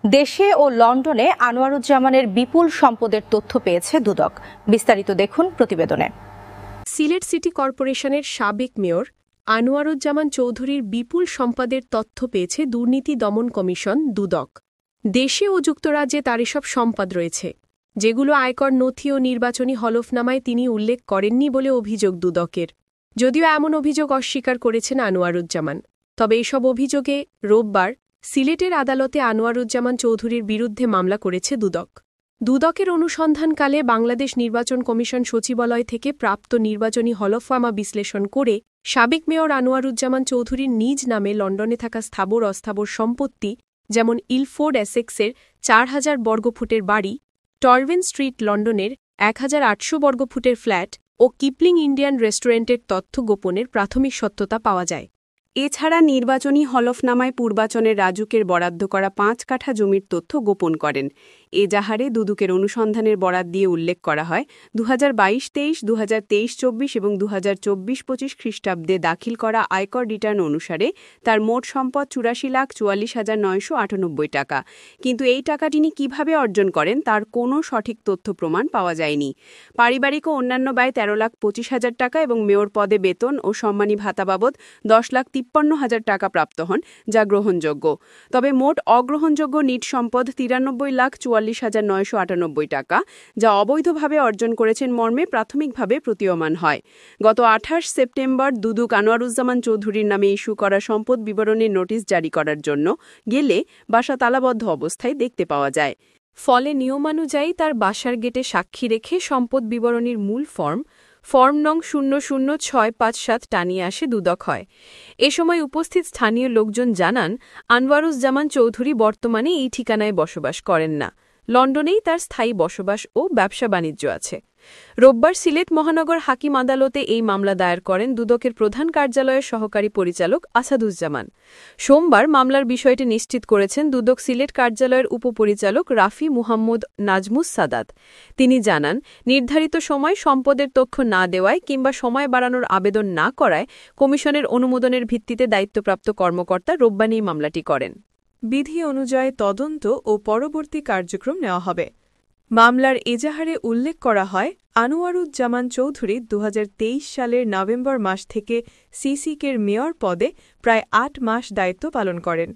দেশে ও লন্ডনে আনোয়ারুজ্জামানের বিপুল সম্পদের তথ্য পেয়েছে দুদক। বিস্তারিত দেখুন প্রতিবেদনে। সিলেট সিটি কর্পোরেশনের সাবেক মেয়র আনোয়ারুজ্জামান চৌধুরীর বিপুল সম্পদের তথ্য পেয়েছে দুর্নীতি দমন কমিশন দুদক। দেশে ও যুক্তরাজ্যে তার এসব সম্পদ রয়েছে, যেগুলো আয়কর নথি ও নির্বাচনী হলফনামায় তিনি উল্লেখ করেননি বলে অভিযোগ দুদকের। যদিও এমন অভিযোগ অস্বীকার করেছেন আনোয়ারুজ্জামান, তবে এসব অভিযোগে রোববার সিলেটের আদালতে আনোয়ারুজ্জামান চৌধুরীর বিরুদ্ধে মামলা করেছে দুদক। দুদকের অনুসন্ধানকালে বাংলাদেশ নির্বাচন কমিশন সচিবালয় থেকে প্রাপ্ত নির্বাচনী হলফনামা বিশ্লেষণ করে সাবেক মেয়র আনোয়ারুজ্জামান চৌধুরীর নিজ নামে লন্ডনে থাকা স্থাবর অস্থাবর সম্পত্তি, যেমন ইলফোর্ড এসেক্সের ৪,০০০ বর্গফুটের বাড়ি, টরভেন স্ট্রিট লন্ডনের ১,৮০০ বর্গফুটের ফ্ল্যাট ও কিপলিং ইন্ডিয়ান রেস্টুরেন্টের তথ্য গোপনের প্রাথমিক সত্যতা পাওয়া যায়। এছাড়া নির্বাচনী হলফনামায় পূর্বাচনের রাজুকের বরাদ্দ করা ৫ কাঠা জমির তথ্য গোপন করেন। এজাহারে দুদকের অনুসন্ধানের বরাত দিয়ে উল্লেখ করা হয়, ২০২২-২৩, ২০২৩-২৪ এবং ২০২৪-২৫ খ্রিস্টাব্দে দাখিল করা আয়কর রিটার্ন অনুসারে তার মোট সম্পদ ৮৪,৪৪,৯৯৮ টাকা। কিন্তু এই টাকা তিনি কীভাবে অর্জন করেন তার কোনো সঠিক তথ্য প্রমাণ পাওয়া যায়নি। পারিবারিক ও অন্যান্য ব্যয় ১৩,২৫,০০০ টাকা এবং মেয়র পদে বেতন ও সম্মানী ভাতা বাবদ ১০,৫৩,০০০ টাকা প্রাপ্ত হন, যা গ্রহণযোগ্য। তবে মোট অগ্রহণযোগ্য নিট সম্পদ ৯৩,৪৪,৯৯৮ টাকা, যা অবৈধভাবে অর্জন করেছেন মর্মে প্রাথমিকভাবে প্রতীয়মান হয়। গত ২৮ সেপ্টেম্বর দুদক আনোয়ারুজ্জামান চৌধুরীর নামে ইস্যু করা সম্পদ বিবরণের নোটিশ জারি করার জন্য গেলে বাসা তালাবদ্ধ অবস্থায় দেখতে পাওয়া যায়। ফলে নিয়মানুযায়ী তার বাসার গেটে সাক্ষী রেখে সম্পদ বিবরণীর মূল ফর্ম নং ০০৬৫৭ টানিয়ে আসে দুদক হয়। এ সময় উপস্থিত স্থানীয় লোকজন জানান, আনোয়ারুজ্জামান চৌধুরী বর্তমানে এই ঠিকানায় বসবাস করেন না, লন্ডনেই তার স্থায়ী বসবাস ও ব্যবসা বাণিজ্য আছে। রোববার সিলেট মহানগর হাকিম আদালতে এই মামলা দায়ের করেন দুদকের প্রধান কার্যালয়ের সহকারী পরিচালক আসাদুজ্জামান। সোমবার মামলার বিষয়টি নিশ্চিত করেছেন দুদক সিলেট কার্যালয়ের উপপরিচালক রাফি মুহাম্মদ নাজমুস সাদাত। তিনি জানান, নির্ধারিত সময় সম্পদের তথ্য না দেওয়ায় কিংবা সময় বাড়ানোর আবেদন না করায় কমিশনের অনুমোদনের ভিত্তিতে দায়িত্বপ্রাপ্ত কর্মকর্তা রোববার এই মামলাটি করেন। বিধি অনুযায়ী তদন্ত ও পরবর্তী কার্যক্রম নেওয়া হবে। মামলার এজাহারে উল্লেখ করা হয়, আনোয়ারুজ্জামান চৌধুরী ২০২৩ সালের নভেম্বর মাস থেকে সিসিকের মেয়র পদে প্রায় ৮ মাস দায়িত্ব পালন করেন।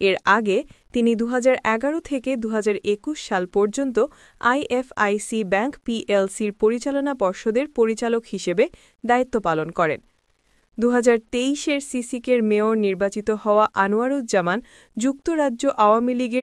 এর আগে তিনি ২০১১ থেকে ২০২১ সাল পর্যন্ত আইএফআইসি ব্যাংক পিএলসির পরিচালনা পর্ষদের পরিচালক হিসেবে দায়িত্ব পালন করেন। ২০২৩-এর সিসিকের মেয়র নির্বাচিত হওয়া আনোয়ারুজ্জামান যুক্তরাজ্য আওয়ামী লীগের